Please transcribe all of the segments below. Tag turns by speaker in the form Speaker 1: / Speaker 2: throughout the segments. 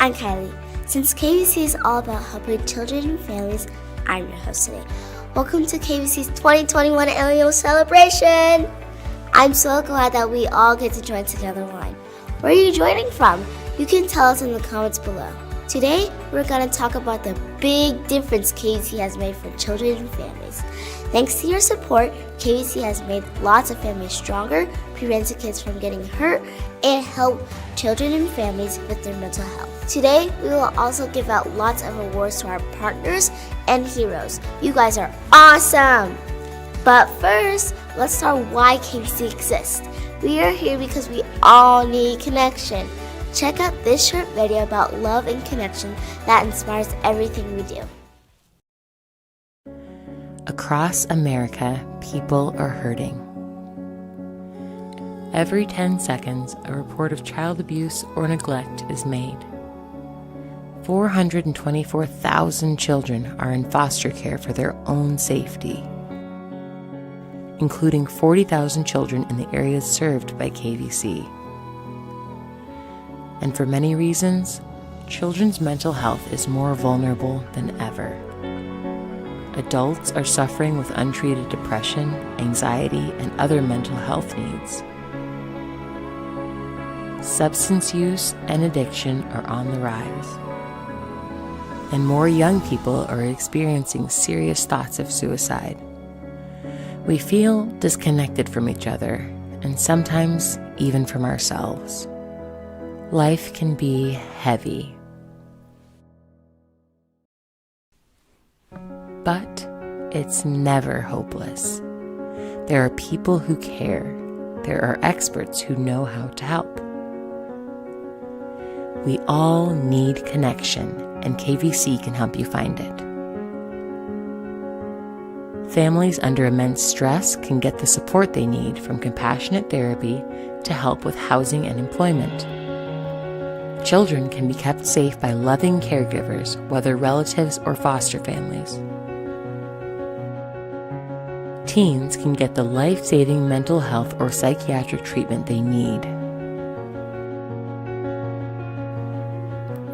Speaker 1: I'm Kylie. Since KVC is all about helping children and families, I'm your host today. Welcome to KVC's 2021 annual celebration! I'm so glad that we all get to join together online. Where are you joining from? You can tell us in the comments below. Today, we're going to talk about the big difference KVC has made for children and families. Thanks to your support, KVC has made lots of families stronger, prevented kids from getting hurt, and helped children and families with their mental health. Today, we will also give out lots of awards to our partners and heroes. You guys are awesome! But first, let's start why KVC exists. We are here because we all need connection. Check out this short video about love and connection that inspires everything we do.
Speaker 2: Across America, people are hurting. Every 10 seconds, a report of child abuse or neglect is made. 424,000 children are in foster care for their own safety, including 40,000 children in the areas served by KVC. And for many reasons, children's mental health is more vulnerable than ever. Adults are suffering with untreated depression, anxiety, and other mental health needs. Substance use and addiction are on the rise. And more young people are experiencing serious thoughts of suicide. We feel disconnected from each other, and sometimes even from ourselves. Life can be heavy. But it's never hopeless. There are people who care. There are experts who know how to help. We all need connection, and KVC can help you find it. Families under immense stress can get the support they need, from compassionate therapy to help with housing and employment. Children can be kept safe by loving caregivers, whether relatives or foster families. Teens can get the life-saving mental health or psychiatric treatment they need.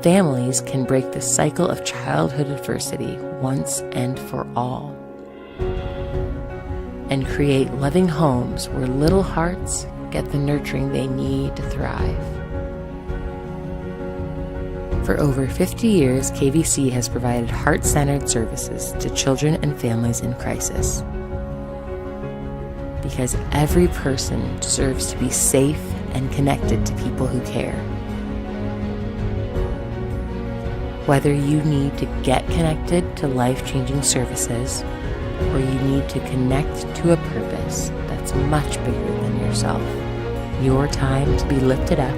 Speaker 2: Families can break the cycle of childhood adversity once and for all, and create loving homes where little hearts get the nurturing they need to thrive. For over 50 years, KVC has provided heart-centered services to children and families in crisis. Because every person deserves to be safe and connected to people who care. Whether you need to get connected to life-changing services, or you need to connect to a purpose that's much bigger than yourself, your time to be lifted up,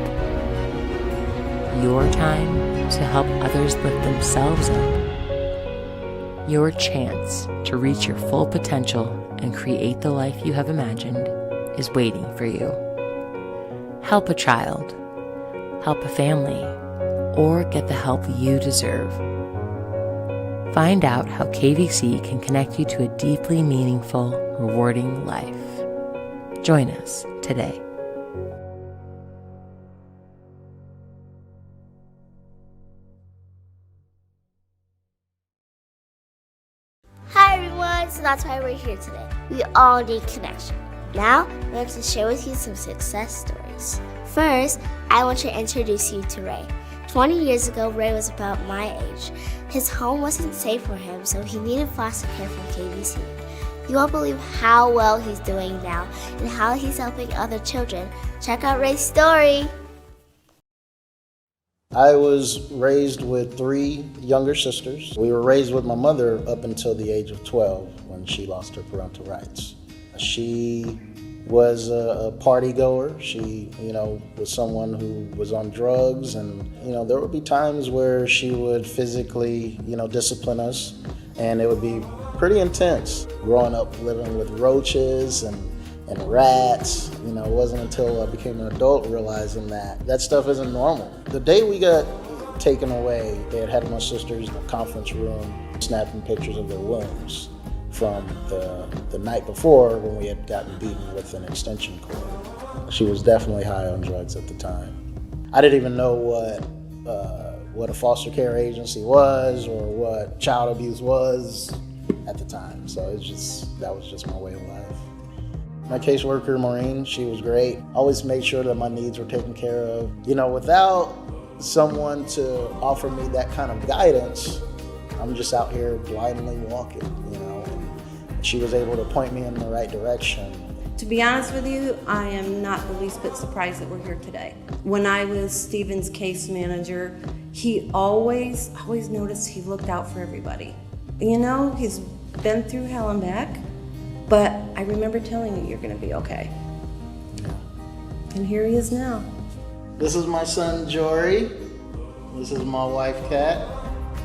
Speaker 2: your time to help others lift themselves up, your chance to reach your full potential and create the life you have imagined is waiting for you. Help a child, help a family, or get the help you deserve. Find out how KVC can connect you to a deeply meaningful, rewarding life. Join us today.
Speaker 1: Hi everyone, so that's why we're here today. We all need connection. Now, we're going to share with you some success stories. First, I want to introduce you to Ray. 20 years ago, Ray was about my age. His home wasn't safe for him, so he needed foster care from KVC. You won't believe how well he's doing now and how he's helping other children. Check out Ray's story.
Speaker 3: I was raised with 3 younger sisters. We were raised with my mother up until the age of 12 when she lost her parental rights. She was a party goer. She, was someone who was on drugs, and, there would be times where she would physically, discipline us, and it would be pretty intense. Growing up living with roaches and rats, it wasn't until I became an adult realizing that stuff isn't normal. The day we got taken away, they had my sisters in a conference room snapping pictures of their wounds from the night before when we had gotten beaten with an extension cord. She was definitely high on drugs at the time. I didn't even know what what a foster care agency was or what child abuse was at the time. So that was just my way of life. My caseworker, Maureen, she was great. Always made sure that my needs were taken care of. Without someone to offer me that kind of guidance, I'm just out here blindly walking, and she was able to point me in the right direction.
Speaker 4: To be honest with you, I am not the least bit surprised that we're here today. When I was Steven's case manager, he always noticed he looked out for everybody. He's been through hell and back, but I remember telling you, you're gonna be okay.
Speaker 3: Yeah.
Speaker 4: And here he is now.
Speaker 3: This is my son, Jory. This is my wife, Kat.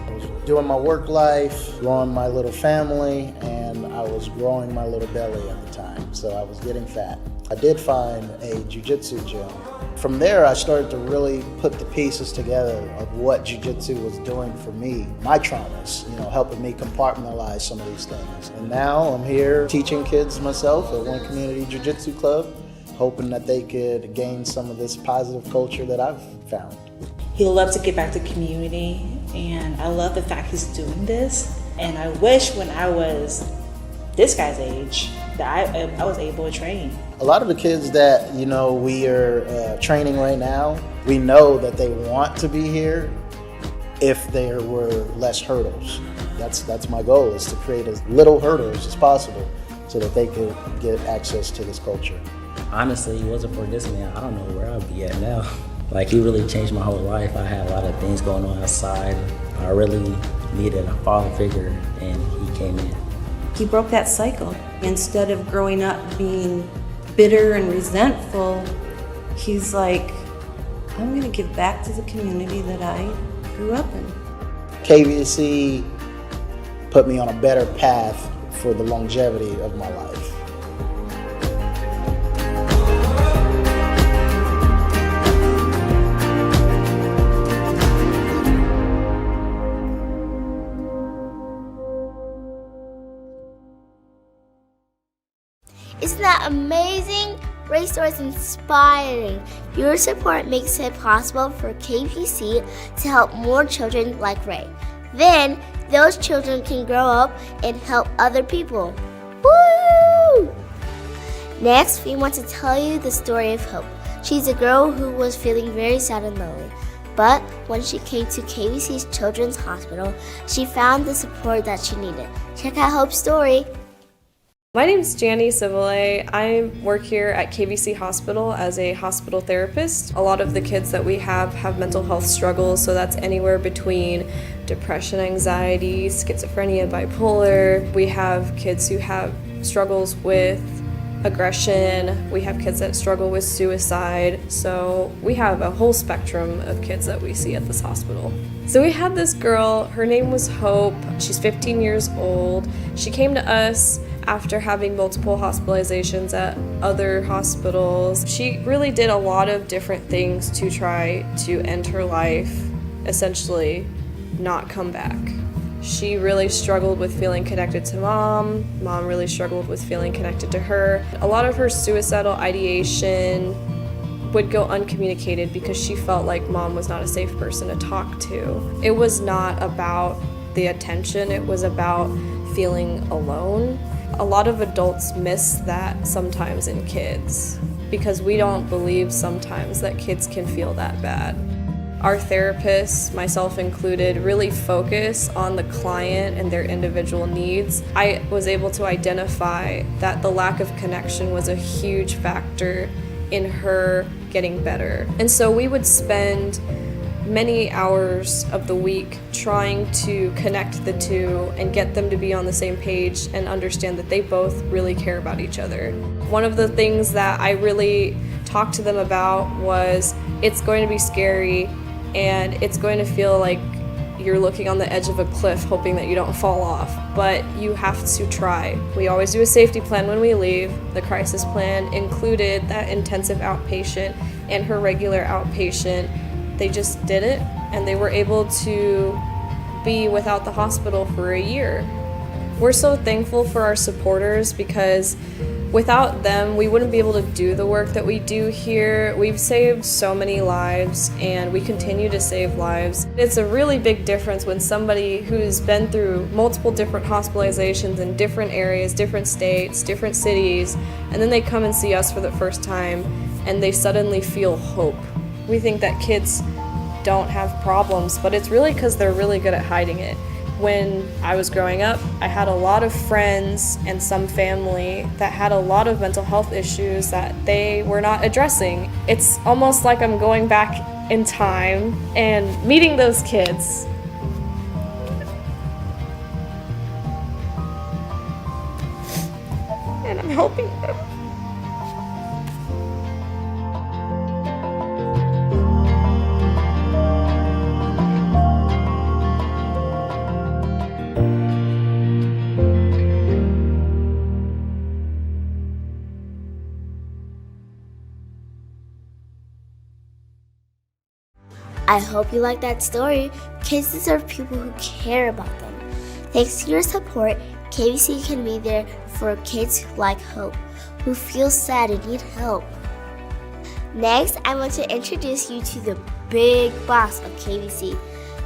Speaker 3: I was doing my work life, growing my little family, and I was growing my little belly at the time, so I was getting fat. I did find a jiu-jitsu gym. From there, I started to really put the pieces together of what jiu-jitsu was doing for me, my traumas, helping me compartmentalize some of these things. And now I'm here teaching kids myself at One Community Jiu-Jitsu Club, hoping that they could gain some of this positive culture that I've found.
Speaker 5: He loves to get back to community, and I love the fact he's doing this. And I wish when I was this guy's age that I was able to train.
Speaker 3: A lot of the kids that we are training right now, we know that they want to be here if there were less hurdles. That's my goal, is to create as little hurdles as possible so that they could get access to this culture.
Speaker 6: Honestly, it wasn't for this man, I don't know where I'd be at now. He really changed my whole life. I had a lot of things going on outside. I really needed a father figure, and he came in.
Speaker 4: He broke that cycle. Instead of growing up being bitter and resentful, he's like, I'm gonna give back to the community that I grew up in.
Speaker 3: KVC put me on a better path for the longevity of my life.
Speaker 1: Isn't that amazing? Ray's story is inspiring. Your support makes it possible for KVC to help more children like Ray. Then, those children can grow up and help other people. Woo! Next, we want to tell you the story of Hope. She's a girl who was feeling very sad and lonely. But when she came to KVC's Children's Hospital, she found the support that she needed. Check out Hope's story.
Speaker 7: My name is Janie Civile. I work here at KVC Hospital as a hospital therapist. A lot of the kids that we have mental health struggles, so that's anywhere between depression, anxiety, schizophrenia, bipolar. We have kids who have struggles with aggression. We have kids that struggle with suicide. So we have a whole spectrum of kids that we see at this hospital. So we had this girl, her name was Hope. She's 15 years old. She came to us after having multiple hospitalizations at other hospitals. She really did a lot of different things to try to end her life, essentially not come back. She really struggled with feeling connected to mom. Mom really struggled with feeling connected to her. A lot of her suicidal ideation would go uncommunicated because she felt like mom was not a safe person to talk to. It was not about the attention, it was about feeling alone. A lot of adults miss that sometimes in kids because we don't believe sometimes that kids can feel that bad. Our therapists, myself included, really focus on the client and their individual needs. I was able to identify that the lack of connection was a huge factor in her getting better. And so we would spend many hours of the week trying to connect the two and get them to be on the same page and understand that they both really care about each other. One of the things that I really talked to them about was it's going to be scary and it's going to feel like you're looking on the edge of a cliff hoping that you don't fall off, but you have to try. We always do a safety plan when we leave. The crisis plan included that intensive outpatient and her regular outpatient. They just did it, and they were able to be without the hospital for a year. We're so thankful for our supporters because Without them, we wouldn't be able to do the work that we do here. We've saved so many lives, and we continue to save lives. It's a really big difference when somebody who's been through multiple different hospitalizations in different areas, different states, different cities, and then they come and see us for the first time, and they suddenly feel hope. We think that kids don't have problems, but it's really because they're really good at hiding it. When I was growing up, I had a lot of friends and some family that had a lot of mental health issues that they were not addressing. It's almost like I'm going back in time and meeting those kids. And I'm helping them.
Speaker 1: I hope you like that story. Kids deserve people who care about them. Thanks to your support, KVC can be there for kids who like hope, who feel sad and need help. Next, I want to introduce you to the big boss of KVC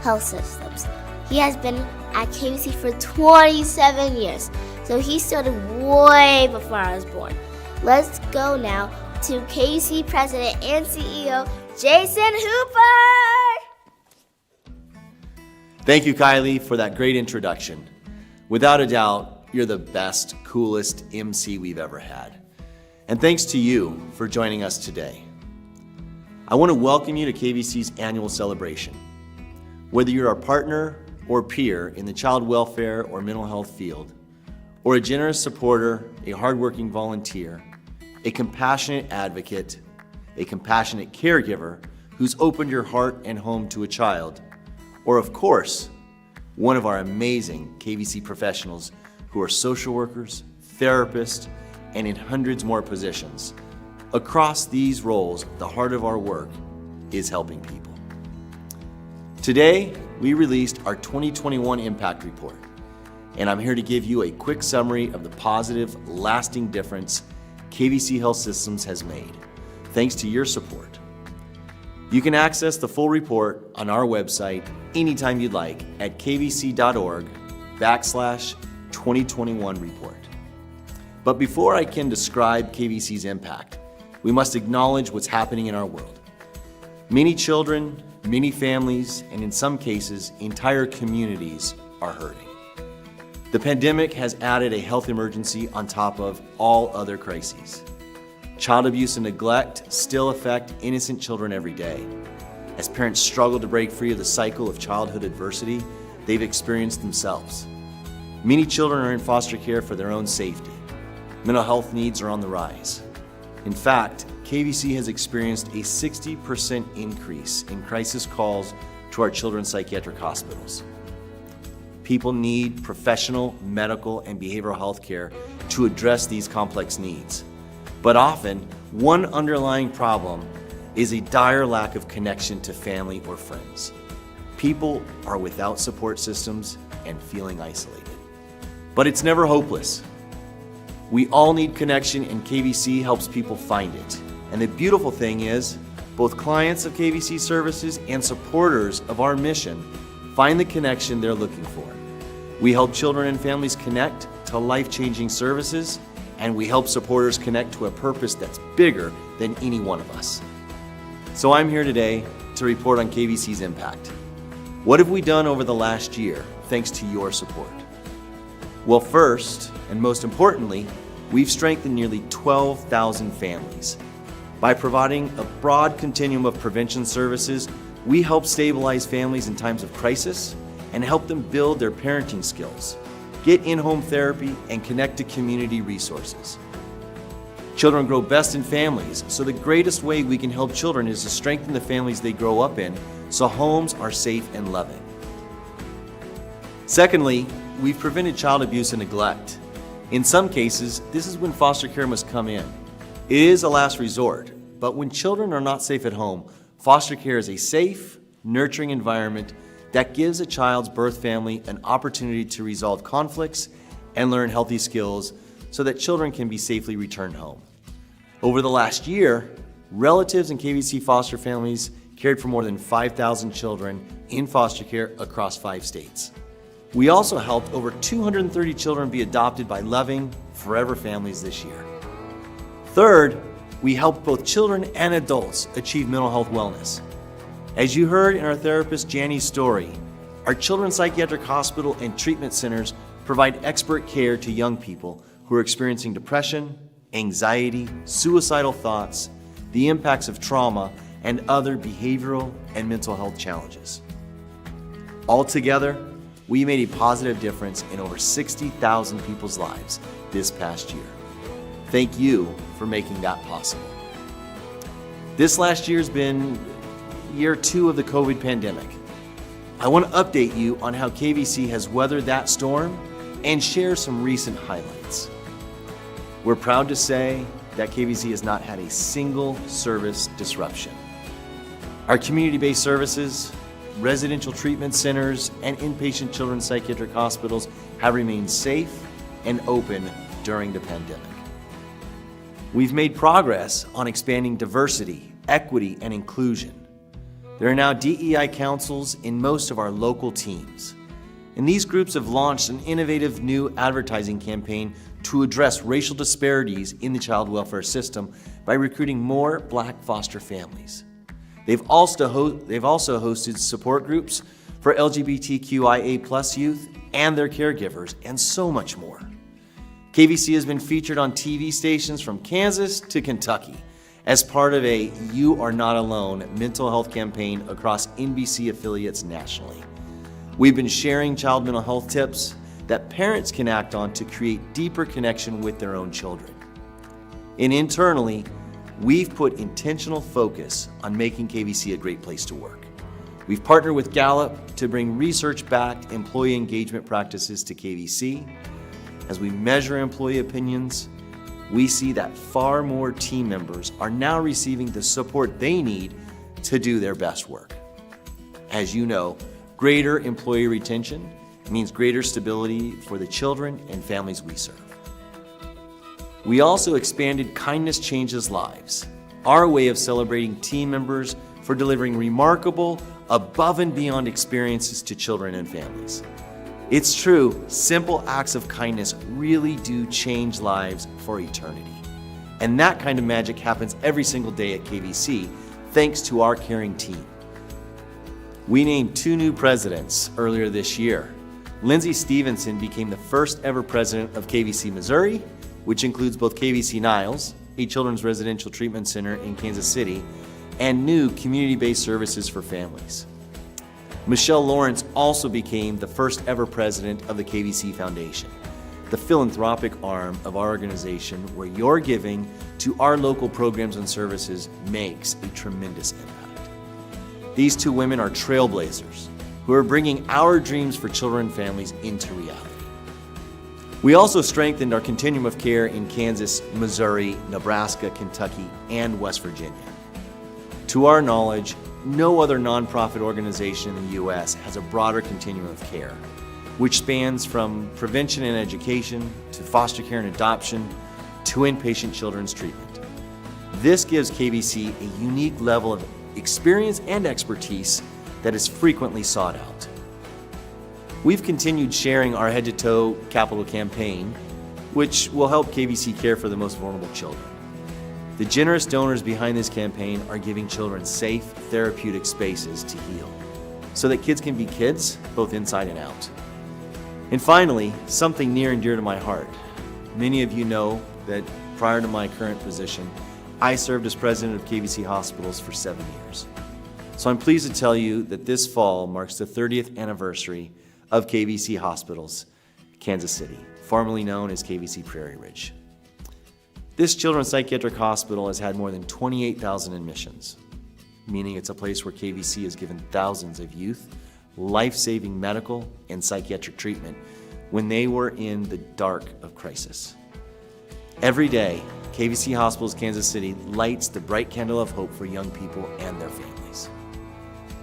Speaker 1: Health Systems. He has been at KVC for 27 years, so he started way before I was born. Let's go now to KVC President and CEO, Jason Hooper!
Speaker 8: Thank you, Kylie, for that great introduction. Without a doubt, you're the best, coolest MC we've ever had. And thanks to you for joining us today. I want to welcome you to KVC's annual celebration. Whether you're a partner or peer in the child welfare or mental health field, or a generous supporter, a hardworking volunteer, a compassionate advocate, a compassionate caregiver who's opened your heart and home to a child, or of course, one of our amazing KVC professionals who are social workers, therapists, and in hundreds more positions. Across these roles, the heart of our work is helping people. Today, we released our 2021 Impact Report, and I'm here to give you a quick summary of the positive, lasting difference KVC Health Systems has made, thanks to your support. You can access the full report on our website anytime you'd like at kvc.org/2021 report. But before I can describe KVC's impact, we must acknowledge what's happening in our world. Many children, many families, and in some cases, entire communities are hurting. The pandemic has added a health emergency on top of all other crises. Child abuse and neglect still affect innocent children every day. As parents struggle to break free of the cycle of childhood adversity they've experienced themselves. Many children are in foster care for their own safety. Mental health needs are on the rise. In fact, KVC has experienced a 60% increase in crisis calls to our children's psychiatric hospitals. People need professional, medical, and behavioral health care to address these complex needs. But often, one underlying problem is a dire lack of connection to family or friends. People are without support systems and feeling isolated. But it's never hopeless. We all need connection, and KVC helps people find it. And the beautiful thing is, both clients of KVC services and supporters of our mission find the connection they're looking for. We help children and families connect to life-changing services, and we help supporters connect to a purpose that's bigger than any one of us. So I'm here today to report on KVC's impact. What have we done over the last year thanks to your support? Well, first, and most importantly, we've strengthened nearly 12,000 families. By providing a broad continuum of prevention services, we help stabilize families in times of crisis and help them build their parenting skills, get in-home therapy, and connect to community resources. Children grow best in families, so the greatest way we can help children is to strengthen the families they grow up in so homes are safe and loving. Secondly, we've prevented child abuse and neglect. In some cases, this is when foster care must come in. It is a last resort, but when children are not safe at home, foster care is a safe, nurturing environment that gives a child's birth family an opportunity to resolve conflicts and learn healthy skills so that children can be safely returned home. Over the last year, relatives and KVC foster families cared for more than 5,000 children in foster care across 5 states. We also helped over 230 children be adopted by loving, forever families this year. Third, we helped both children and adults achieve mental health wellness. As you heard in our therapist Janny's story, our Children's Psychiatric Hospital and treatment centers provide expert care to young people who are experiencing depression, anxiety, suicidal thoughts, the impacts of trauma, and other behavioral and mental health challenges. Altogether, we made a positive difference in over 60,000 people's lives this past year. Thank you for making that possible. This last year has been year 2 of the COVID pandemic. I want to update you on how KVC has weathered that storm and share some recent highlights. We're proud to say that KVC has not had a single service disruption. Our community-based services, residential treatment centers, and inpatient children's psychiatric hospitals have remained safe and open during the pandemic. We've made progress on expanding diversity, equity, and inclusion. There are now DEI councils in most of our local teams. And these groups have launched an innovative new advertising campaign to address racial disparities in the child welfare system by recruiting more Black foster families. They've also hosted support groups for LGBTQIA+ youth and their caregivers, and so much more. KVC has been featured on TV stations from Kansas to Kentucky as part of a You Are Not Alone mental health campaign across NBC affiliates nationally. We've been sharing child mental health tips that parents can act on to create deeper connection with their own children. And internally, we've put intentional focus on making KVC a great place to work. We've partnered with Gallup to bring research-backed employee engagement practices to KVC. As we measure employee opinions, we see that far more team members are now receiving the support they need to do their best work. As you know, greater employee retention means greater stability for the children and families we serve. We also expanded Kindness Changes Lives, our way of celebrating team members for delivering remarkable, above and beyond experiences to children and families. It's true, simple acts of kindness really do change lives for eternity. And that kind of magic happens every single day at KVC, thanks to our caring team. We named 2 new presidents earlier this year. Lindsay Stevenson became the first ever president of KVC Missouri, which includes both KVC Niles, a children's residential treatment center in Kansas City, and new community-based services for families. Michelle Lawrence also became the first ever president of the KVC Foundation, the philanthropic arm of our organization where your giving to our local programs and services makes a tremendous impact. These 2 women are trailblazers who are bringing our dreams for children and families into reality. We also strengthened our continuum of care in Kansas, Missouri, Nebraska, Kentucky, and West Virginia. To our knowledge, no other nonprofit organization in the U.S. has a broader continuum of care, which spans from prevention and education to foster care and adoption to inpatient children's treatment. This gives KVC a unique level of experience and expertise that is frequently sought out. We've continued sharing our head-to-toe capital campaign, which will help KVC care for the most vulnerable children. The generous donors behind this campaign are giving children safe, therapeutic spaces to heal, so that kids can be kids, both inside and out. And finally, something near and dear to my heart. Many of you know that prior to my current position, I served as president of KVC Hospitals for 7 years. So I'm pleased to tell you that this fall marks the 30th anniversary of KVC Hospitals, Kansas City, formerly known as KVC Prairie Ridge. This children's psychiatric hospital has had more than 28,000 admissions, meaning it's a place where KVC has given thousands of youth life-saving medical and psychiatric treatment when they were in the dark of crisis. Every day, KVC Hospitals Kansas City lights the bright candle of hope for young people and their families.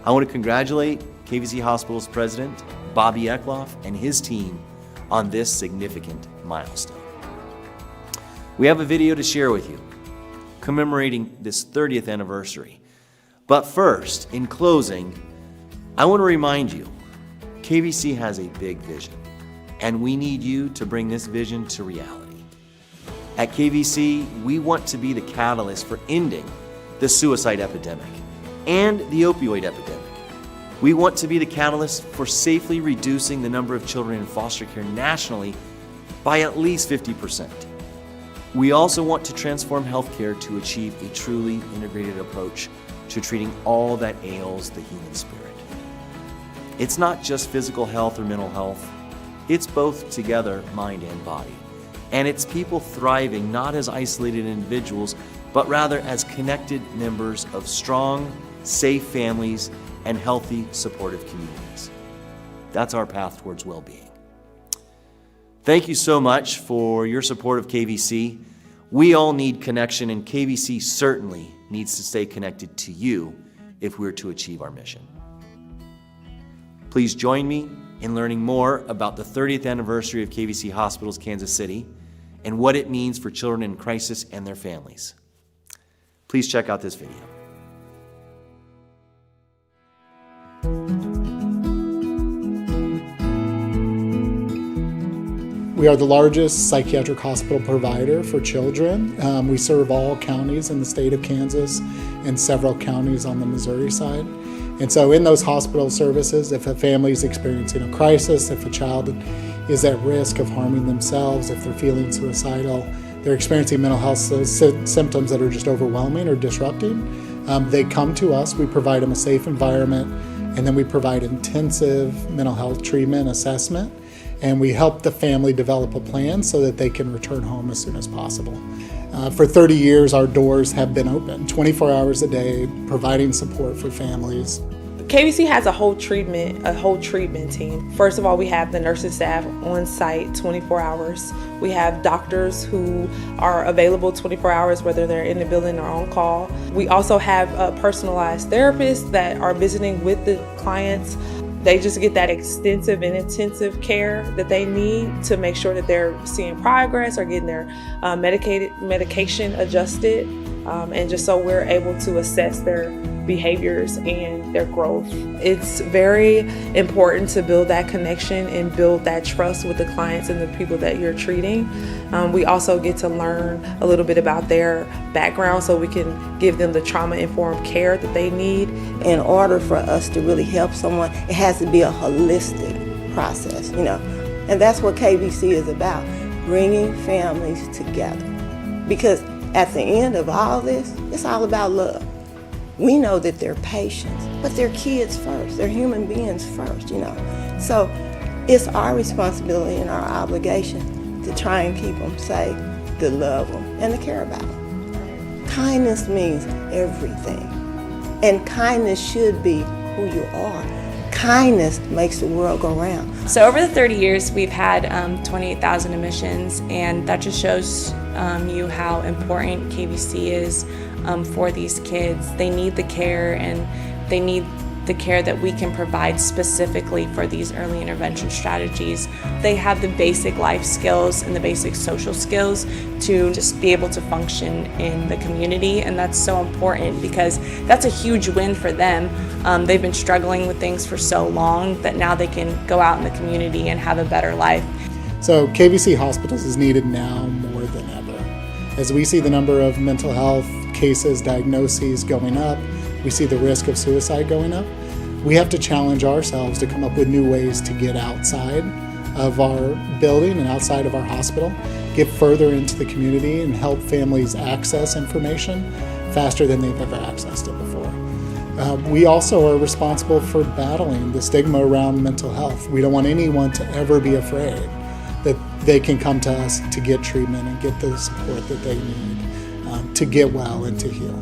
Speaker 8: I want to congratulate KVC Hospitals President Bobby Eckloff and his team on this significant milestone. We have a video to share with you commemorating this 30th anniversary. But first, in closing, I want to remind you, KVC has a big vision, and we need you to bring this vision to reality. At KVC, we want to be the catalyst for ending the suicide epidemic and the opioid epidemic. We want to be the catalyst for safely reducing the number of children in foster care nationally by at least 50%. We also want to transform healthcare to achieve a truly integrated approach to treating all that ails the human spirit. It's not just physical health or mental health, it's both together, mind and body. And it's people thriving not as isolated individuals, but rather as connected members of strong, safe families and healthy, supportive communities. That's our path towards well-being. Thank you so much for your support of KVC. We all need connection, and KVC certainly needs to stay connected to you if we're to achieve our mission. Please join me in learning more about the 30th anniversary of KVC Hospitals Kansas City and what it means for children in crisis and their families. Please check out this video.
Speaker 9: We are the largest psychiatric hospital provider for children. We serve all counties in the state of Kansas and several counties on the Missouri side. And so in those hospital services, if a family is experiencing a crisis, if a child is at risk of harming themselves, if they're feeling suicidal, they're experiencing mental health symptoms that are just overwhelming or disrupting, they come to us. We provide them a safe environment, and then we provide intensive mental health treatment assessment, and we help the family develop a plan so that they can return home as soon as possible. For 30 years, our doors have been open 24 hours a day, providing support for families.
Speaker 10: KVC has a whole treatment team. First of all, we have the nursing staff on site 24 hours. We have doctors who are available 24 hours, whether they're in the building or on call. We also have personalized therapists that are visiting with the clients. They just get that extensive and intensive care that they need to make sure that they're seeing progress or getting their medication adjusted, and just so we're able to assess their behaviors and their growth. It's very important to build that connection and build that trust with the clients and the people that you're treating. We also get to learn a little bit about their background so we can give them the trauma-informed care that they need.
Speaker 11: In order for us to really help someone, it has to be a holistic process, and that's what KVC is about, bringing families together. Because at the end of all this, it's all about love. We know that they're patients, but they're kids first. They're human beings first, So it's our responsibility and our obligation to try and keep them safe, to love them, and to care about them. Kindness means everything. And kindness should be who you are. Kindness makes the world go round.
Speaker 12: So over the 30 years, we've had 28,000 admissions, and that just shows you how important KVC is for these kids. They need the care, and they need the care that we can provide specifically for these early intervention strategies. They have the basic life skills and the basic social skills to just be able to function in the community, and that's so important because that's a huge win for them. They've been struggling with things for so long that now they can go out in the community and have a better life.
Speaker 9: So KVC Hospitals is needed now more than ever. As we see the number of mental health cases, diagnoses going up, we see the risk of suicide going up. We have to challenge ourselves to come up with new ways to get outside of our building and outside of our hospital, get further into the community and help families access information faster than they've ever accessed it before. We also are responsible for battling the stigma around mental health. We don't want anyone to ever be afraid that they can come to us to get treatment and get the support that they need to get well and to heal.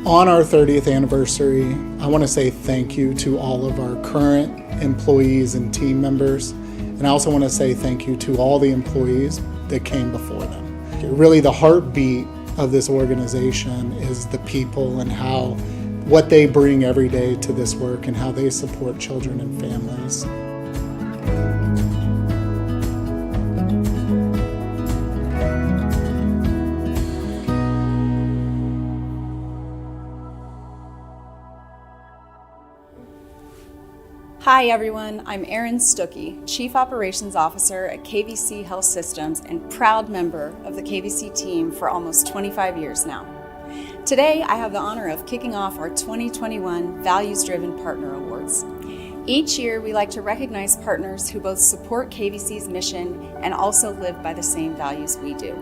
Speaker 9: On our 30th anniversary, I want to say thank you to all of our current employees and team members. And I also want to say thank you to all the employees that came before them. Really, the heartbeat of this organization is the people and what they bring every day to this work and how they support children and families.
Speaker 13: Hi everyone, I'm Erin Stuckey, Chief Operations Officer at KVC Health Systems and proud member of the KVC team for almost 25 years now. Today, I have the honor of kicking off our 2021 Values-Driven Partner Awards. Each year, we like to recognize partners who both support KVC's mission and also live by the same values we do.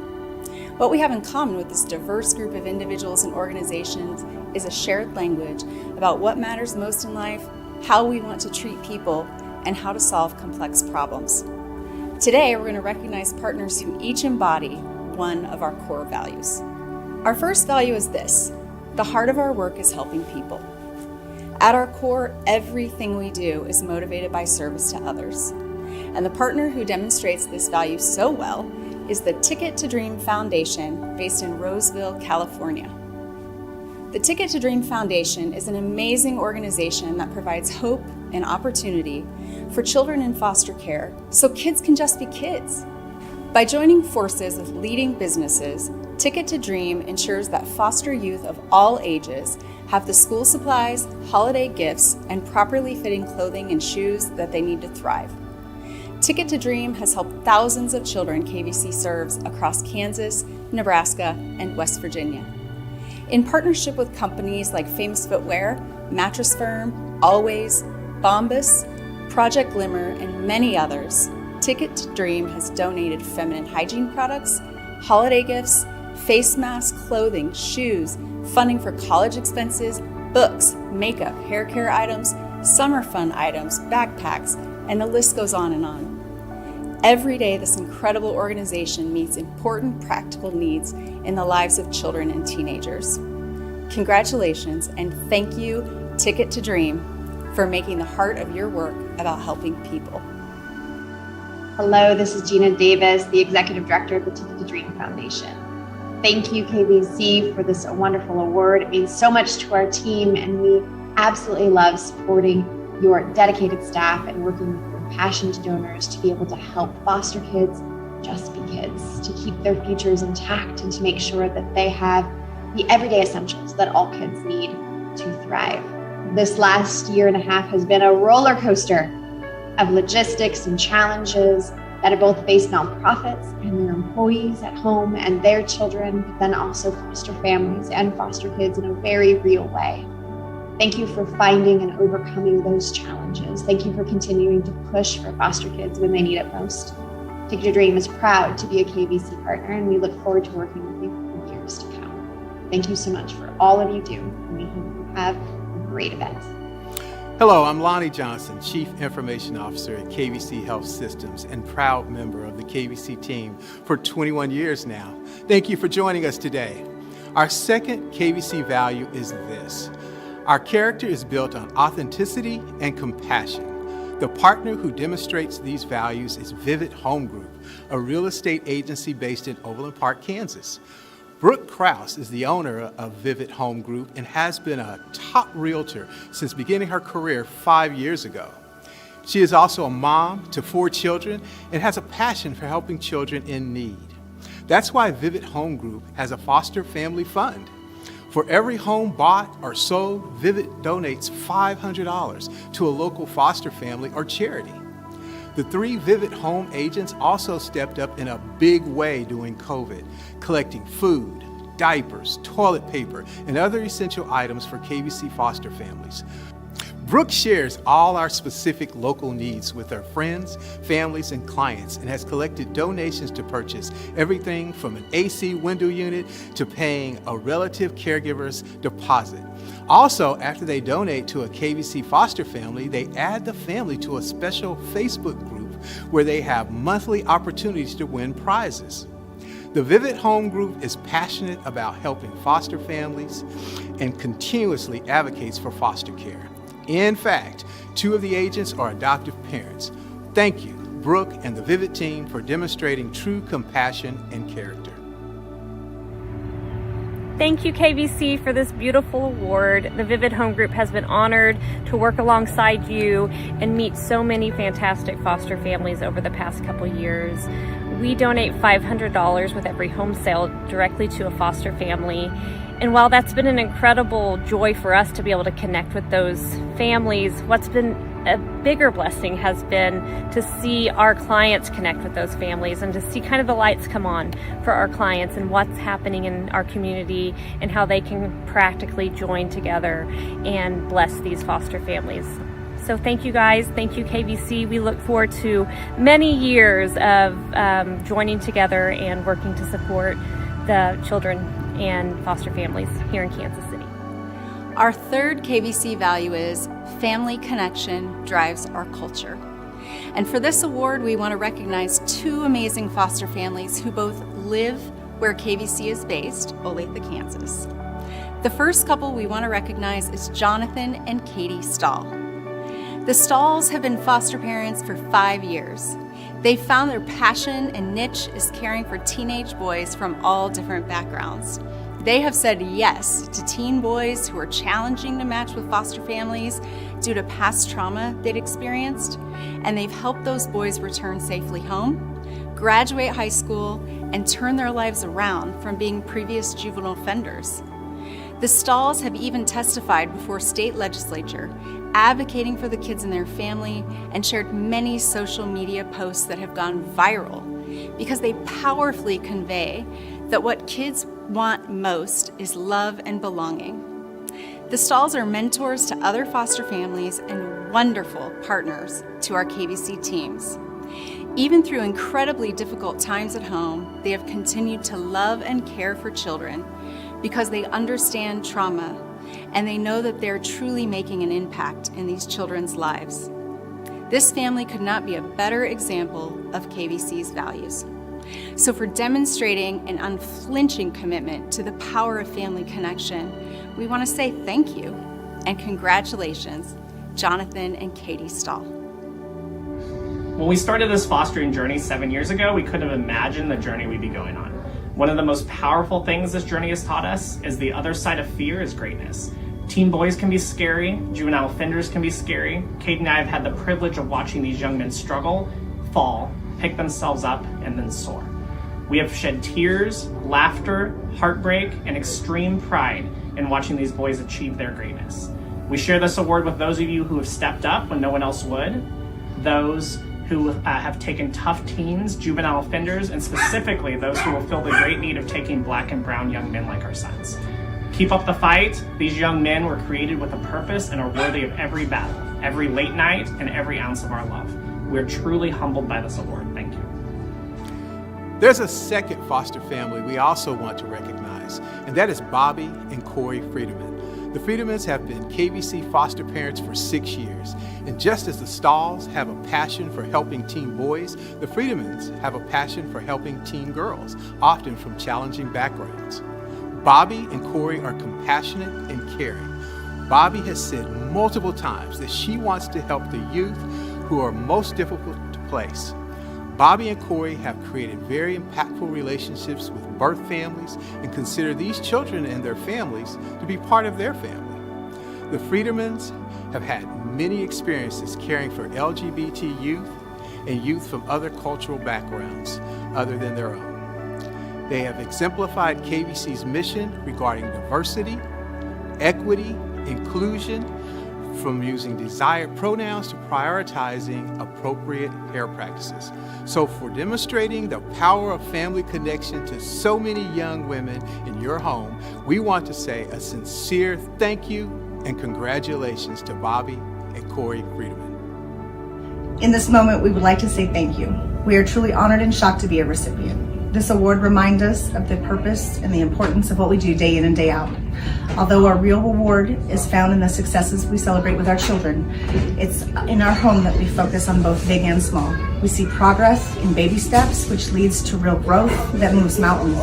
Speaker 13: What we have in common with this diverse group of individuals and organizations is a shared language about what matters most in life, how we want to treat people, and how to solve complex problems. Today, we're going to recognize partners who each embody one of our core values. Our first value is this: the heart of our work is helping people. At our core, everything we do is motivated by service to others. And the partner who demonstrates this value so well is the Ticket to Dream Foundation based in Roseville, California. The Ticket to Dream Foundation is an amazing organization that provides hope and opportunity for children in foster care so kids can just be kids. By joining forces with leading businesses, Ticket to Dream ensures that foster youth of all ages have the school supplies, holiday gifts, and properly fitting clothing and shoes that they need to thrive. Ticket to Dream has helped thousands of children KVC serves across Kansas, Nebraska, and West Virginia. In partnership with companies like Famous Footwear, Mattress Firm, Always, Bombas, Project Glimmer, and many others, Ticket to Dream has donated feminine hygiene products, holiday gifts, face masks, clothing, shoes, funding for college expenses, books, makeup, hair care items, summer fun items, backpacks, and the list goes on and on. Every day, this incredible organization meets important practical needs in the lives of children and teenagers. Congratulations, and thank you, Ticket to Dream, for making the heart of your work about helping people.
Speaker 14: Hello, this is Gina Davis, the Executive Director of the Ticket to Dream Foundation. Thank you, KVC, for this wonderful award. It means so much to our team, and we absolutely love supporting your dedicated staff and working with passionate donors to be able to help foster kids just be kids, to keep their futures intact and to make sure that they have the everyday essentials that all kids need to thrive. This last year and a half has been a roller coaster of logistics and challenges that have both faced nonprofits and their employees at home and their children, but then also foster families and foster kids in a very real way. Thank you for finding and overcoming those challenges. Thank you for continuing to push for foster kids when they need it most. Ticket to Dream is proud to be a KVC partner, and we look forward to working with you for years to come. Thank you so much for all of you do, and we hope you have a great event.
Speaker 15: Hello, I'm Lonnie Johnson, Chief Information Officer at KVC Health Systems and proud member of the KVC team for 21 years now. Thank you for joining us today. Our second KVC value is this: our character is built on authenticity and compassion. The partner who demonstrates these values is Vivid Home Group, a real estate agency based in Overland Park, Kansas. Brooke Krause is the owner of Vivid Home Group and has been a top realtor since beginning her career 5 years ago. She is also a mom to 4 children and has a passion for helping children in need. That's why Vivid Home Group has a foster family fund. For every home bought or sold, Vivid donates $500 to a local foster family or charity. The 3 Vivid Home agents also stepped up in a big way during COVID, collecting food, diapers, toilet paper, and other essential items for KVC foster families. Brooke shares all our specific local needs with her friends, families, and clients and has collected donations to purchase everything from an AC window unit to paying a relative caregiver's deposit. Also, after they donate to a KVC foster family, they add the family to a special Facebook group where they have monthly opportunities to win prizes. The Vivid Home Group is passionate about helping foster families and continuously advocates for foster care. In fact, 2 of the agents are adoptive parents. Thank you, Brooke and the Vivid team, for demonstrating true compassion and character.
Speaker 16: Thank you, KVC, for this beautiful award. The Vivid Home Group has been honored to work alongside you and meet so many fantastic foster families over the past couple years. We donate $500 with every home sale directly to a foster family. And while that's been an incredible joy for us to be able to connect with those families, what's been a bigger blessing has been to see our clients connect with those families and to see kind of the lights come on for our clients and what's happening in our community and how they can practically join together and bless these foster families. So thank you guys, thank you KVC. We look forward to many years of joining together and working to support the children and foster families here in Kansas City.
Speaker 13: Our third KVC value is family connection drives our culture. And for this award, we want to recognize two amazing foster families who both live where KVC is based, Olathe, Kansas. The first couple we want to recognize is Jonathan and Katie Stahl. The Stahls have been foster parents for 5 years. They found their passion and niche is caring for teenage boys from all different backgrounds. They have said yes to teen boys who are challenging to match with foster families due to past trauma they'd experienced, and they've helped those boys return safely home, graduate high school, and turn their lives around from being previous juvenile offenders. The Stahls have even testified before state legislature, advocating for the kids and their family, and shared many social media posts that have gone viral because they powerfully convey that what kids want most is love and belonging. The Stahls are mentors to other foster families and wonderful partners to our KVC teams. Even through incredibly difficult times at home, they have continued to love and care for children because they understand trauma and they know that they're truly making an impact in these children's lives. This family could not be a better example of KVC's values. So for demonstrating an unflinching commitment to the power of family connection, we want to say thank you and congratulations, Jonathan and Katie Stahl.
Speaker 17: When we started this fostering journey 7 years ago, we couldn't have imagined the journey we'd be going on. One of the most powerful things this journey has taught us is the other side of fear is greatness. Teen boys can be scary, juvenile offenders can be scary. Kate and I have had the privilege of watching these young men struggle, fall, pick themselves up, and then soar. We have shed tears, laughter, heartbreak, and extreme pride in watching these boys achieve their greatness. We share this award with those of you who have stepped up when no one else would, those who have taken tough teens, juvenile offenders, and specifically those who will feel the great need of taking Black and brown young men like our sons. Keep up the fight. These young men were created with a purpose and are worthy of every battle, every late night, and every ounce of our love. We're truly humbled by this award. Thank you.
Speaker 15: There's a second foster family we also want to recognize, and that is Bobby and Corey Friedemann. The Friedemans have been KVC foster parents for 6 years, and just as the Stahls have a passion for helping teen boys, the Friedemans have a passion for helping teen girls, often from challenging backgrounds. Bobby and Corey are compassionate and caring. Bobby has said multiple times that she wants to help the youth who are most difficult to place. Bobby and Corey have created very impactful relationships with birth families and consider these children and their families to be part of their family. The Friedemans have had many experiences caring for LGBT youth and youth from other cultural backgrounds other than their own. They have exemplified KVC's mission regarding diversity, equity, inclusion, from using desired pronouns to prioritizing appropriate care practices. So for demonstrating the power of family connection to so many young women in your home, we want to say a sincere thank you and congratulations to Bobby and Corey Friedemann.
Speaker 18: In this moment, we would like to say thank you. We are truly honored and shocked to be a recipient. This award reminds us of the purpose and the importance of what we do day in and day out. Although our real reward is found in the successes we celebrate with our children, it's in our home that we focus on both big and small. We see progress in baby steps, which leads to real growth that moves mountains.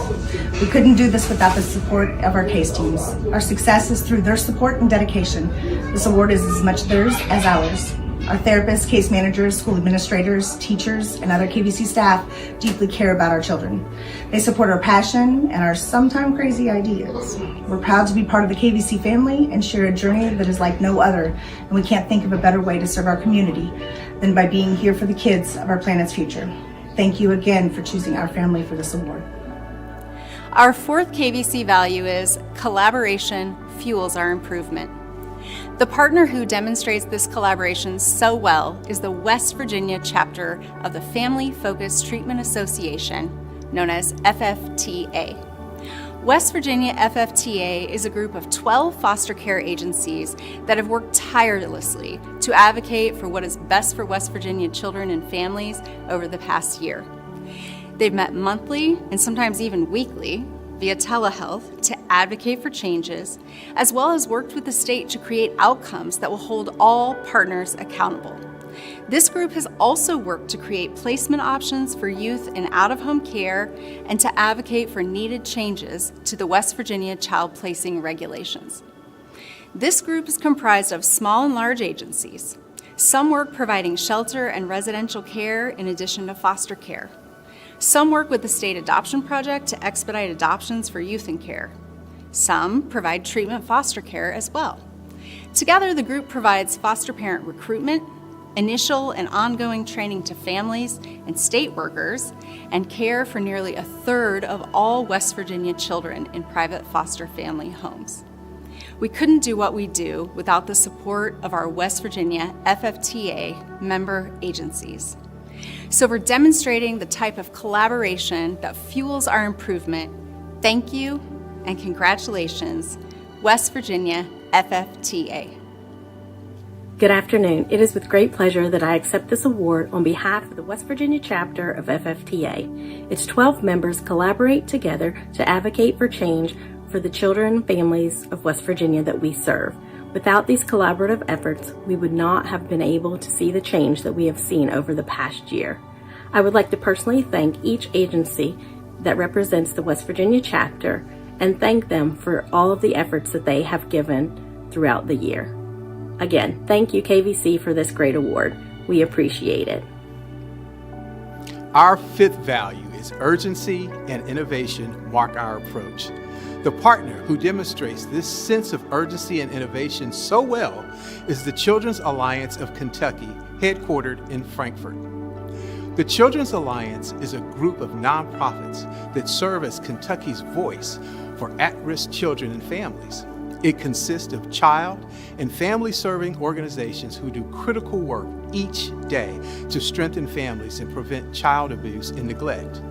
Speaker 18: We couldn't do this without the support of our case teams. Our success is through their support and dedication. This award is as much theirs as ours. Our therapists, case managers, school administrators, teachers, and other KVC staff deeply care about our children. They support our passion and our sometimes crazy ideas. We're proud to be part of the KVC family and share a journey that is like no other, and we can't think of a better way to serve our community than by being here for the kids of our planet's future. Thank you again for choosing our family for this award.
Speaker 13: Our fourth KVC value is collaboration fuels our improvement. The partner who demonstrates this collaboration so well is the West Virginia chapter of the Family Focused Treatment Association, known as FFTA. West Virginia FFTA is a group of 12 foster care agencies that have worked tirelessly to advocate for what is best for West Virginia children and families over the past year. They've met monthly and sometimes even weekly via telehealth to advocate for changes, as well as worked with the state to create outcomes that will hold all partners accountable. This group has also worked to create placement options for youth in out-of-home care and to advocate for needed changes to the West Virginia child placing regulations. This group is comprised of small and large agencies. Some work providing shelter and residential care in addition to foster care. Some work with the State Adoption Project to expedite adoptions for youth in care. Some provide treatment foster care as well. Together, the group provides foster parent recruitment, initial and ongoing training to families and state workers, and care for nearly a third of all West Virginia children in private foster family homes. We couldn't do what we do without the support of our West Virginia FFTA member agencies. So for demonstrating the type of collaboration that fuels our improvement, thank you and congratulations, West Virginia FFTA.
Speaker 19: Good afternoon. It is with great pleasure that I accept this award on behalf of the West Virginia chapter of FFTA. Its 12 members collaborate together to advocate for change for the children and families of West Virginia that we serve. Without these collaborative efforts, we would not have been able to see the change that we have seen over the past year. I would like to personally thank each agency that represents the West Virginia chapter and thank them for all of the efforts that they have given throughout the year. Again, thank you KVC for this great award. We appreciate it.
Speaker 15: Our fifth value is urgency and innovation mark our approach. The partner who demonstrates this sense of urgency and innovation so well is the Children's Alliance of Kentucky, headquartered in Frankfort. The Children's Alliance is a group of nonprofits that serve as Kentucky's voice for at-risk children and families. It consists of child and family-serving organizations who do critical work each day to strengthen families and prevent child abuse and neglect.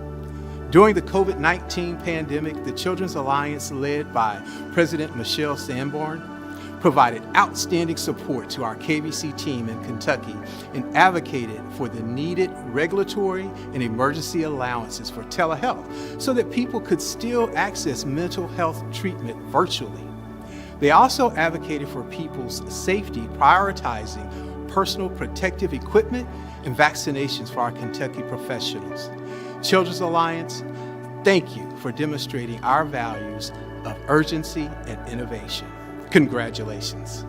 Speaker 15: During the COVID-19 pandemic, the Children's Alliance, led by President Michelle Sanborn, provided outstanding support to our KVC team in Kentucky and advocated for the needed regulatory and emergency allowances for telehealth so that people could still access mental health treatment virtually. They also advocated for people's safety, prioritizing personal protective equipment and vaccinations for our Kentucky professionals. Children's Alliance, thank you for demonstrating our values of urgency and innovation. Congratulations.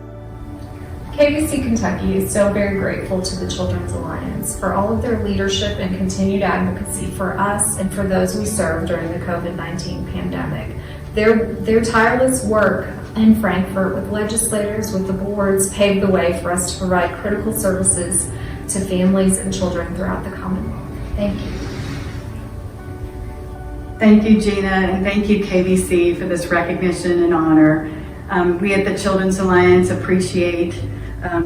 Speaker 20: KVC Kentucky is so very grateful to the Children's Alliance for all of their leadership and continued advocacy for us and for those we serve during the COVID-19 pandemic. Their tireless work in Frankfort with legislators, with the boards, paved the way for us to provide critical services to families and children throughout the Commonwealth. Thank you.
Speaker 21: Thank you, Gina, and thank you, KVC, for this recognition and honor. We at the Children's Alliance appreciate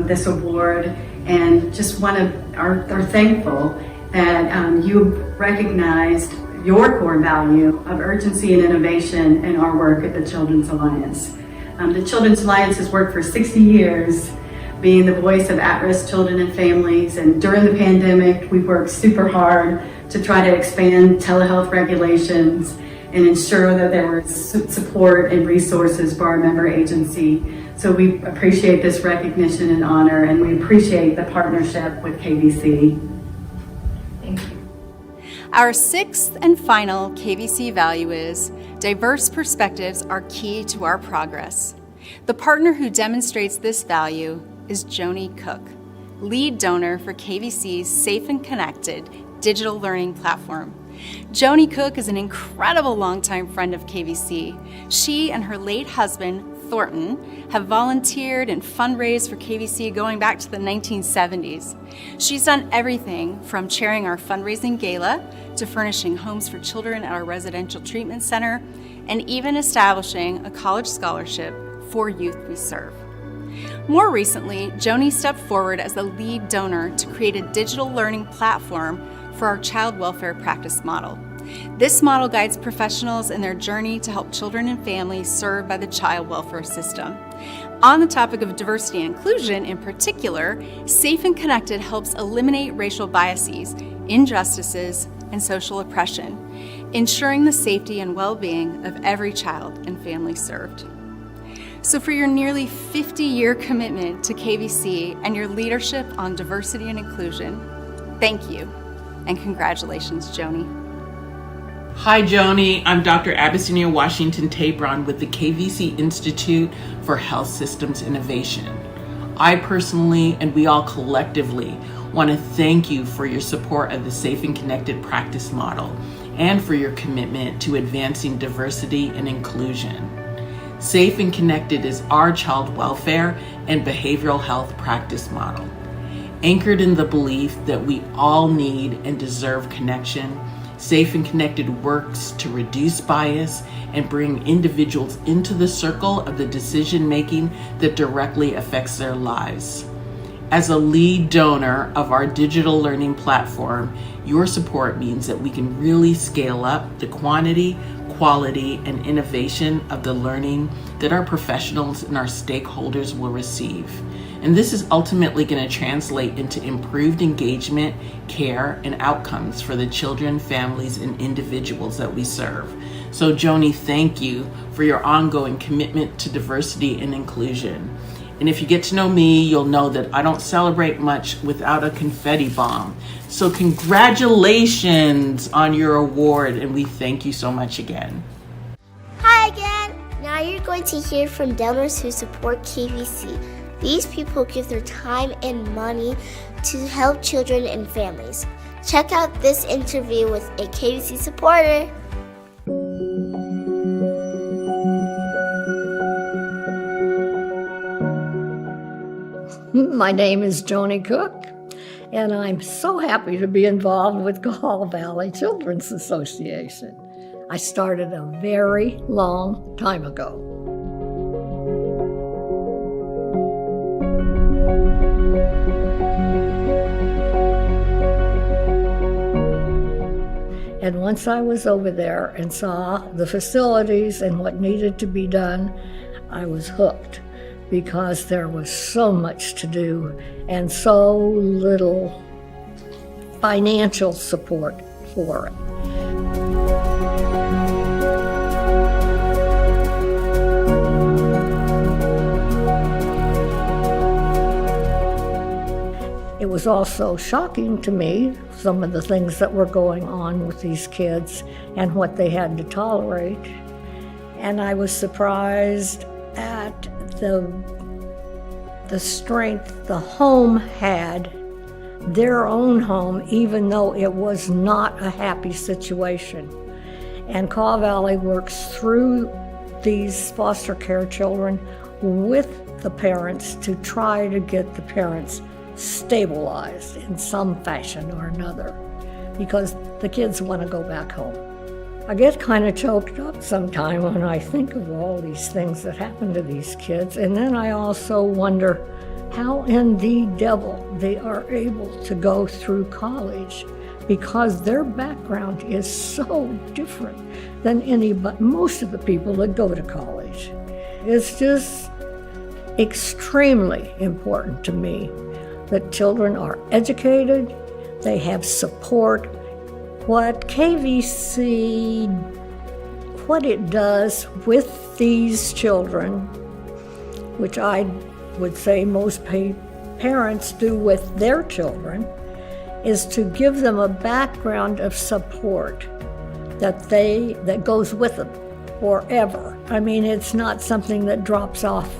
Speaker 21: this award and just are thankful that you recognized your core value of urgency and innovation in our work at the Children's Alliance. The Children's Alliance has worked for 60 years being the voice of at-risk children and families, and during the pandemic we worked super hard to try to expand telehealth regulations and ensure that there was support and resources for our member agency. So we appreciate this recognition and honor, and we appreciate the partnership with KVC.
Speaker 20: Thank you.
Speaker 13: Our sixth and final KVC value is diverse perspectives are key to our progress. The partner who demonstrates this value is Joni Cook, lead donor for KVC's Safe and Connected digital learning platform. Joni Cook is an incredible longtime friend of KVC. She and her late husband, Thornton, have volunteered and fundraised for KVC going back to the 1970s. She's done everything from chairing our fundraising gala to furnishing homes for children at our residential treatment center and even establishing a college scholarship for youth we serve. More recently, Joni stepped forward as the lead donor to create a digital learning platform for our child welfare practice model. This model guides professionals in their journey to help children and families served by the child welfare system. On the topic of diversity and inclusion in particular, Safe and Connected helps eliminate racial biases, injustices, and social oppression, ensuring the safety and well-being of every child and family served. So for your nearly 50-year commitment to KVC and your leadership on diversity and inclusion, thank you, and congratulations, Joni.
Speaker 2: Hi, Joni. I'm Dr. Abyssinia Washington Tabron with the KVC Institute for Health Systems Innovation. I personally, and we all collectively, want to thank you for your support of the Safe and Connected practice model and for your commitment to advancing diversity and inclusion. Safe and Connected is our child welfare and behavioral health practice model. Anchored in the belief that we all need and deserve connection, Safe and Connected works to reduce bias and bring individuals into the circle of the decision-making that directly affects their lives. As a lead donor of our digital learning platform, your support means that we can really scale up the quantity, quality, and innovation of the learning that our professionals and our stakeholders will receive. And this is ultimately going to translate into improved engagement, care, and outcomes for the children, families, and individuals that we serve. So Joni, thank you for your ongoing commitment to diversity and inclusion. And if you get to know me, you'll know that I don't celebrate much without a confetti bomb. So congratulations on your award, and we thank you so much again.
Speaker 1: Hi again! Now you're going to hear from donors who support KVC. These people give their time and money to help children and families. Check out this interview with a KVC supporter.
Speaker 22: My name is Joni Cook, and I'm so happy to be involved with Kaw Valley Children's Association. I started a very long time ago. And once I was over there and saw the facilities and what needed to be done, I was hooked because there was so much to do and so little financial support for it. It was also shocking to me, some of the things that were going on with these kids and what they had to tolerate. And I was surprised at the strength the home had, their own home, even though it was not a happy situation. And Kaw Valley works through these foster care children with the parents to try to get the parents stabilized in some fashion or another, because the kids want to go back home. I get kind of choked up sometime when I think of all these things that happen to these kids, and then I also wonder how in the devil they are able to go through college, because their background is so different than most of the people that go to college. It's just extremely important to me that children are educated, they have support. What KVC, what it does with these children, which I would say most parents do with their children, is to give them a background of support that goes with them forever. I mean, it's not something that drops off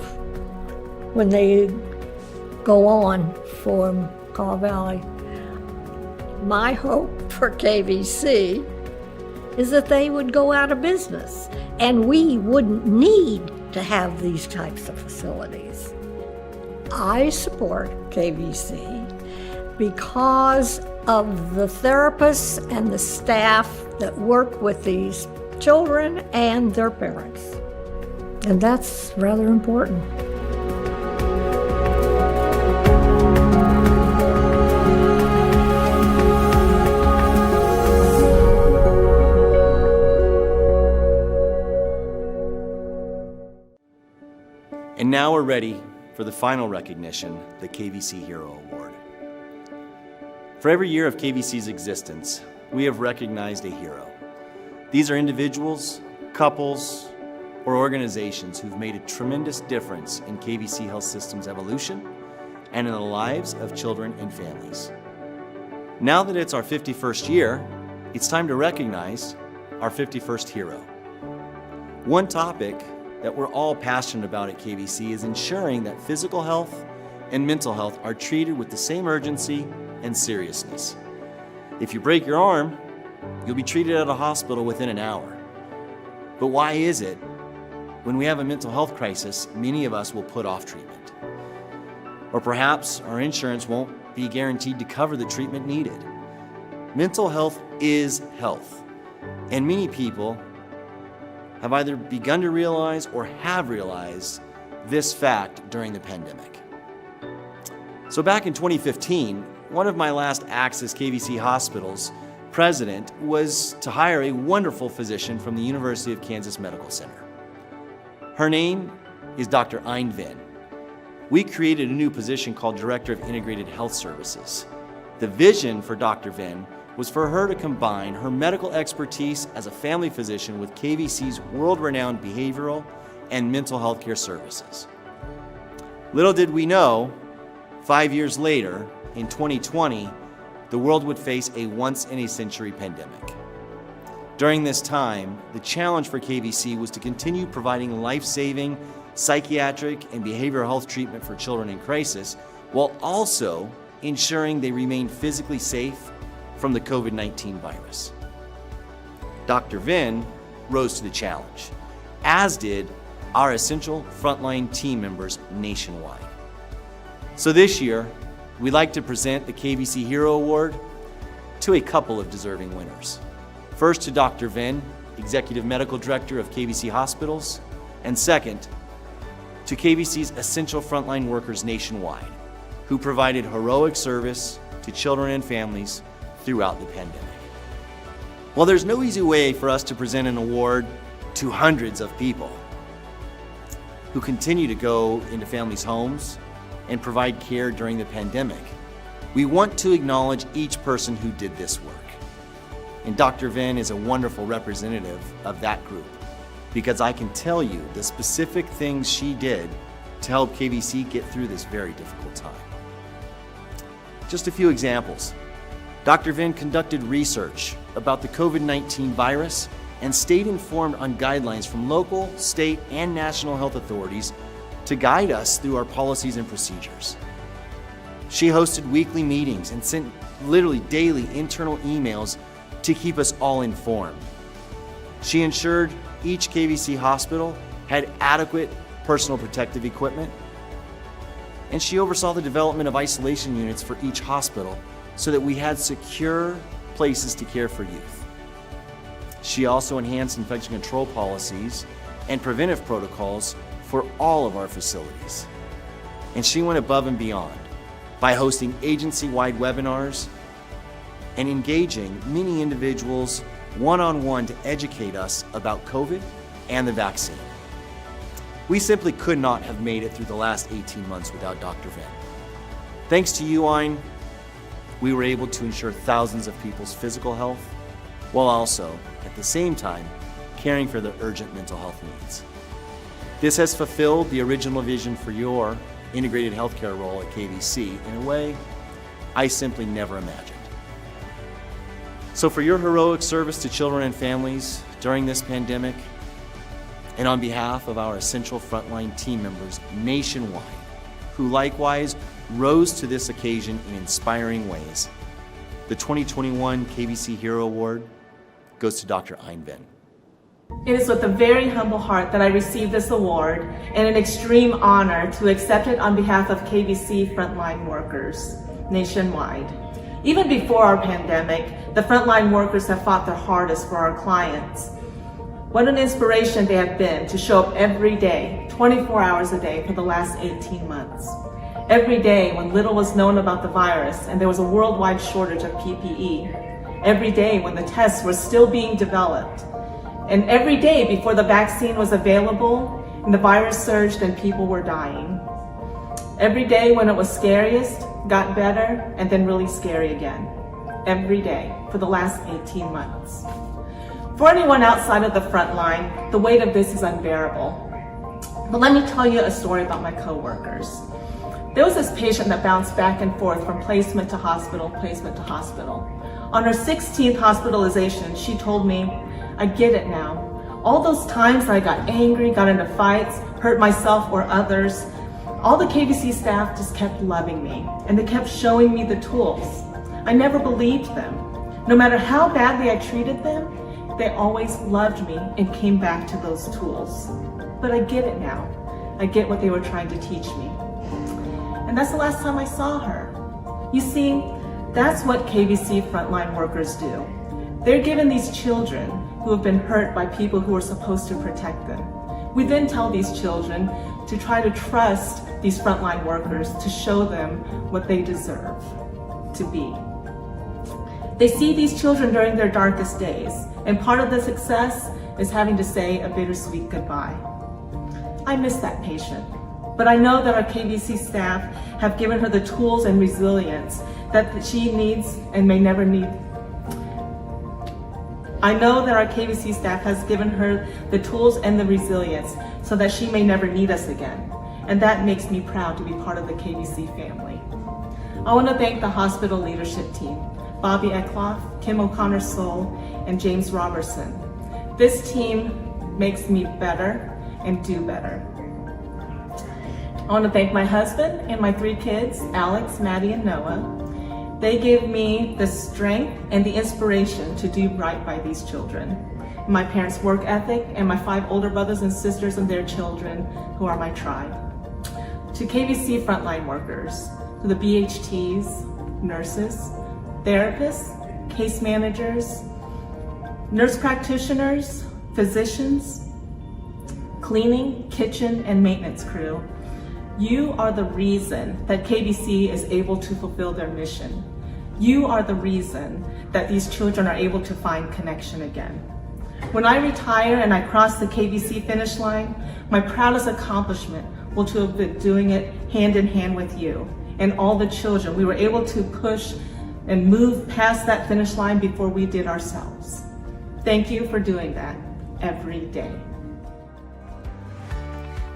Speaker 22: when they go on from Kaw Valley. My hope for KVC is that they would go out of business and we wouldn't need to have these types of facilities. I support KVC because of the therapists and the staff that work with these children and their parents. And that's rather important.
Speaker 8: we're ready for the final recognition, the KVC Hero Award. For every year of KVC's existence, we have recognized a hero. These are individuals, couples, or organizations who've made a tremendous difference in KVC Health System's evolution and in the lives of children and families. Now that it's our 51st year, it's time to recognize our 51st hero. One topic that we're all passionate about at KVC is ensuring that physical health and mental health are treated with the same urgency and seriousness. If you break your arm, you'll be treated at a hospital within an hour. But why is it when we have a mental health crisis, many of us will put off treatment? Or perhaps our insurance won't be guaranteed to cover the treatment needed. Mental health is health, and many people have either begun to realize or have realized this fact during the pandemic. So back in 2015, one of my last acts as KVC Hospital's president was to hire a wonderful physician from the University of Kansas Medical Center. Her name is Dr. Ayn Vin. We created a new position called Director of Integrated Health Services. The vision for Dr. Vin was for her to combine her medical expertise as a family physician with KVC's world-renowned behavioral and mental health care services. Little did we know, 5 years later, in 2020, the world would face a once-in-a-century pandemic. During this time, the challenge for KVC was to continue providing life-saving psychiatric and behavioral health treatment for children in crisis, while also ensuring they remained physically safe from the COVID-19 virus. Dr. Vin rose to the challenge, as did our essential frontline team members nationwide. So this year, we'd like to present the KVC Hero Award to a couple of deserving winners. First to Dr. Vin, Executive Medical Director of KVC Hospitals, and second, to KVC's essential frontline workers nationwide, who provided heroic service to children and families throughout the pandemic. Well, there's no easy way for us to present an award to hundreds of people who continue to go into families' homes and provide care during the pandemic. We want to acknowledge each person who did this work. And Dr. Vin is a wonderful representative of that group, because I can tell you the specific things she did to help KVC get through this very difficult time. Just a few examples. Dr. Vin conducted research about the COVID-19 virus and stayed informed on guidelines from local, state, and national health authorities to guide us through our policies and procedures. She hosted weekly meetings and sent literally daily internal emails to keep us all informed. She ensured each KVC hospital had adequate personal protective equipment, and she oversaw the development of isolation units for each hospital so that we had secure places to care for youth. She also enhanced infection control policies and preventive protocols for all of our facilities. And she went above and beyond by hosting agency-wide webinars and engaging many individuals one-on-one to educate us about COVID and the vaccine. We simply could not have made it through the last 18 months without Dr. Vin. Thanks to you, Ayn, we were able to ensure thousands of people's physical health, while also, at the same time, caring for their urgent mental health needs. This has fulfilled the original vision for your integrated healthcare role at KVC in a way I simply never imagined. So for your heroic service to children and families during this pandemic, and on behalf of our essential frontline team members nationwide, who likewise rose to this occasion in inspiring ways, the 2021 KVC Hero Award goes to Dr. Ayn Vin.
Speaker 10: It is with a very humble heart that I receive this award and an extreme honor to accept it on behalf of KVC frontline workers nationwide. Even before our pandemic, the frontline workers have fought their hardest for our clients. What an inspiration they have been to show up every day, 24 hours a day for the last 18 months. Every day when little was known about the virus and there was a worldwide shortage of PPE. Every day when the tests were still being developed. And every day before the vaccine was available and the virus surged and people were dying. Every day when it was scariest, got better, and then really scary again. Every day for the last 18 months. For anyone outside of the front line, the weight of this is unbearable. But let me tell you a story about my coworkers. There was this patient that bounced back and forth from placement to hospital, placement to hospital. On her 16th hospitalization, she told me, "I get it now. All those times I got angry, got into fights, hurt myself or others, all the KVC staff just kept loving me, and they kept showing me the tools. I never believed them. No matter how badly I treated them, they always loved me and came back to those tools. But I get it now. I get what they were trying to teach me." And that's the last time I saw her. You see, that's what KVC frontline workers do. They're given these children who have been hurt by people who are supposed to protect them. We then tell these children to try to trust these frontline workers to show them what they deserve to be. They see these children during their darkest days, and part of the success is having to say a bittersweet goodbye. I miss that patient, but I know that our KVC staff have given her the tools and resilience that she needs and may never need. I know that our KVC staff has given her the tools and the resilience so that she may never need us again, and that makes me proud to be part of the KVC family. I want to thank the hospital leadership team, Bobby Eckloff, Kim O'Connor-Soul, and James Robertson. This team makes me better and do better. I want to thank my husband and my 3 kids, Alex, Maddie, and Noah. They give me the strength and the inspiration to do right by these children. My parents' work ethic and my 5 older brothers and sisters and their children who are my tribe. To KVC frontline workers, to the BHTs, nurses, therapists, case managers, nurse practitioners, physicians, cleaning, kitchen, and maintenance crew. You are the reason that KVC is able to fulfill their mission. You are the reason that these children are able to find connection again. When I retire and I cross the KVC finish line, my proudest accomplishment will to have been doing it hand in hand with you and all the children. We were able to push and move past that finish line before we did ourselves. Thank you for doing that every day.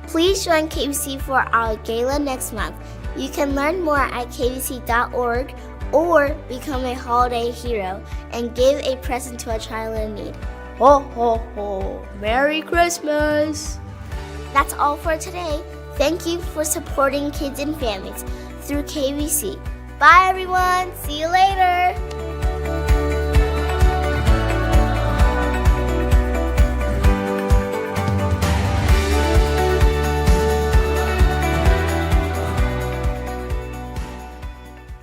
Speaker 1: Please join KVC for our gala next month. You can learn more at kvc.org or become a holiday hero and give a present to a child in need. Ho, ho, ho. Merry Christmas! That's all for today. Thank you for supporting kids and families through KVC. Bye, everyone. See you later.